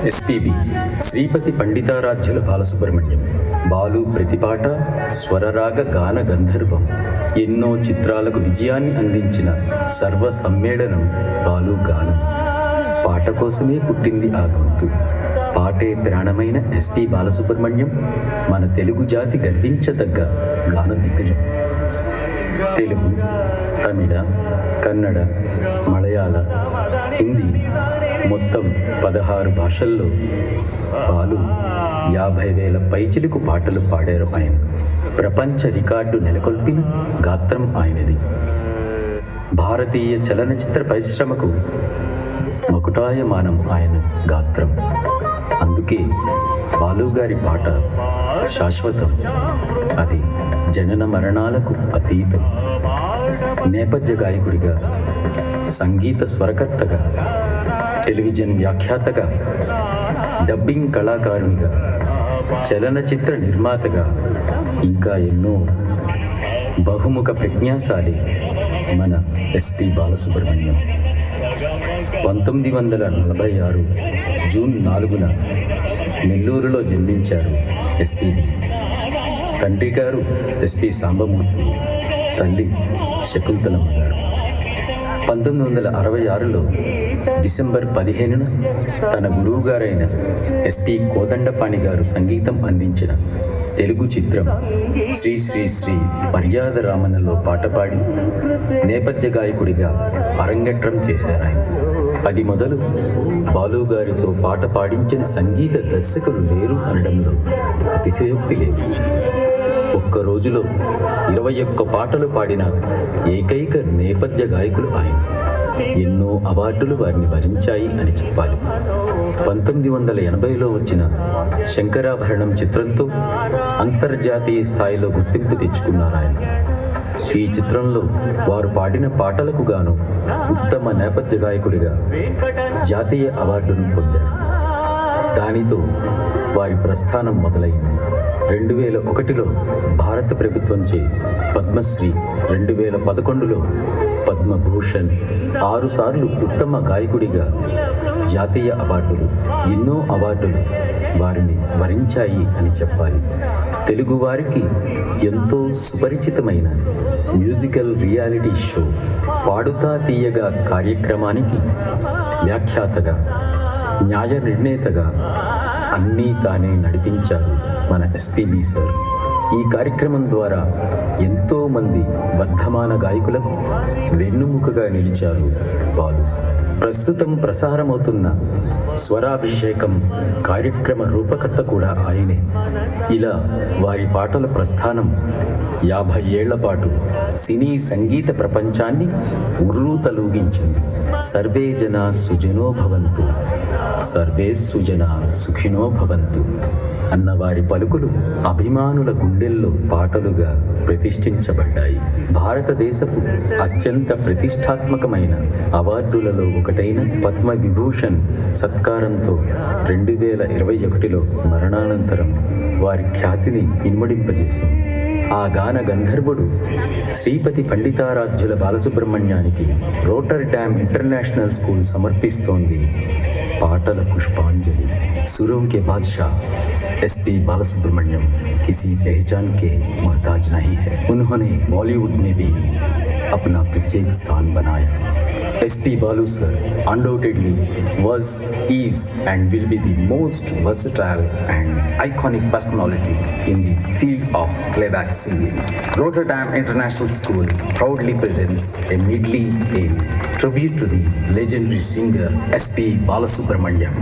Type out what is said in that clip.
SPB Sripati Panditaradhyula Balasubrahmanyam. Balu ప్రతిపాట స్వరరాగ గాన గంధర్వం. ఎన్నో చిత్రాలకు విజయాన్ని అందించిన సర్వ సమ్మేళనం బాలు గానం. పాట కోసమే పుట్టింది ఆ గొంతు. పాటే ప్రాణమైన ఎస్పి బాలసుబ్రహ్మణ్యం మన తెలుగు జాతి గర్వించదగ్గ గాన దిగ్గజం. తెలుగు, తమిళ, కన్నడ, మలయాళ, హిందీ మొత్తం 16 భాషల్లో బాలు 50,000 పైచిలుకు పాటలు పాడారు ఆయన. ప్రపంచ రికార్డు నెలకొల్పిన గాత్రం ఆయనది. భారతీయ చలనచిత్ర పరిశ్రమకు మకుటాయమానం ఆయన గాత్రం. అందుకే బాలుగారి పాట శాశ్వతం. అది జనన మరణాలకు అతీతం. నేపథ్య గాయకుడిగా, సంగీత స్వరకర్తగా, టెలివిజన్ వ్యాఖ్యాతగా, డబ్బింగ్ కళాకారునిగా, చలనచిత్ర నిర్మాతగా, ఇంకా ఎన్నో బహుముఖ ప్రజ్ఞాశాలి మన ఎస్పి బాలసుబ్రహ్మణ్యం. 1946 జూన్ 4న నెల్లూరులో జన్మించారు ఎస్పీబీ. తండ్రి గారు ఎస్పి సాంబమూర్తి, తల్లి శకుంతలమ్మ గారు. 1966లో డిసెంబర్ 15న తన గురువు గారైన ఎస్పి కోదండపాణి గారు సంగీతం అందించిన తెలుగు చిత్రం శ్రీ శ్రీ శ్రీ మర్యాద రామన్నలో పాట పాడి నేపథ్య గాయకుడిగా అరంగేట్రం చేశారు ఆయన. అది మొదలు బాలుగారితో పాట పాడించిన సంగీత దర్శకులు లేరు అనడంలో అతిశయోక్తి లేదు. ఒక్క రోజులో 21 పాటలు పాడిన ఏకైక నేపథ్య గాయకులు ఆయన. ఎన్నో అవార్డులు వారిని భరించాయి అని చెప్పాలి. 1980లో వచ్చిన శంకరాభరణం చిత్రంతో అంతర్జాతీయ స్థాయిలో గుర్తింపు తెచ్చుకున్నారు ఆయన. ఈ చిత్రంలో వారు పాడిన పాటలకు గాను ఉత్తమ నేపథ్య గాయకుడిగా జాతీయ అవార్డును పొందారు. దానితో వారి ప్రస్థానం మొదలైంది. 2001లో భారత ప్రభుత్వంచే పద్మశ్రీ, 2011లో పద్మభూషణ్, 6 సార్లు ఉత్తమ గాయకుడిగా జాతీయ అవార్డులు, ఎన్నో అవార్డులు వారిని వరించాయి అని చెప్పాలి. తెలుగువారికి ఎంతో సుపరిచితమైన మ్యూజికల్ రియాలిటీ షో పాడుతా తీయగా కార్యక్రమానికి వ్యాఖ్యాతగా, న్యాయ నిర్ణేతగా అన్నీ తానే నడిపించారు మన ఎస్పీబీ సార్. ఈ కార్యక్రమం ద్వారా ఎంతోమంది వర్ధమాన గాయకులకు వెన్నుముకగా నిలిచారు బాలు. ప్రస్తుతం ప్రసారమవుతున్న స్వరాభిషేకం కార్యక్రమ రూపకర్త కూడా ఆయనే. ఇలా వారి పాటల ప్రస్థానం 50 ఏళ్ల పాటు సినీ సంగీత ప్రపంచాన్ని ఉర్రూతలూగించింది. సర్వే జన సుజనో భవంతు, సర్వే సుజన సుఖినో భవంతు అన్న వారి పలుకులు అభిమానుల గుండెల్లో పాటలుగా ప్రతిష్ఠించబడ్డాయి. భారతదేశపు అత్యంత ప్రతిష్టాత్మకమైన అవార్డులలో ఒకటైన పద్మవిభూషణ్ సత్కారంతో 2021లో మరణానంతరం వారి ఖ్యాతిని ఇనుమడింపజేసింది. ఆ గాన గంధర్వుడు శ్రీపతి పండితారాధ్యుల బాలసుబ్రహ్మణ్యానికి రోటర్డామ్ ఇంటర్నేషనల్ స్కూల్ సమర్పిస్తోంది పాటల పుష్పాంజలి. सुरों के बादशाह एसपी बालासुब्रमण्यम किसी पहचान के मोहताज नहीं है. उन्होंने बॉलीवुड में भी अपना प्रत्येक स्थान बनाया. एसपी बालू sir undoubtedly was, is and will be the most versatile and iconic personality in the field of playback singing. Rotterdam International School proudly presents a medley in tribute to the legendary singer S.P. Balasubramaniam.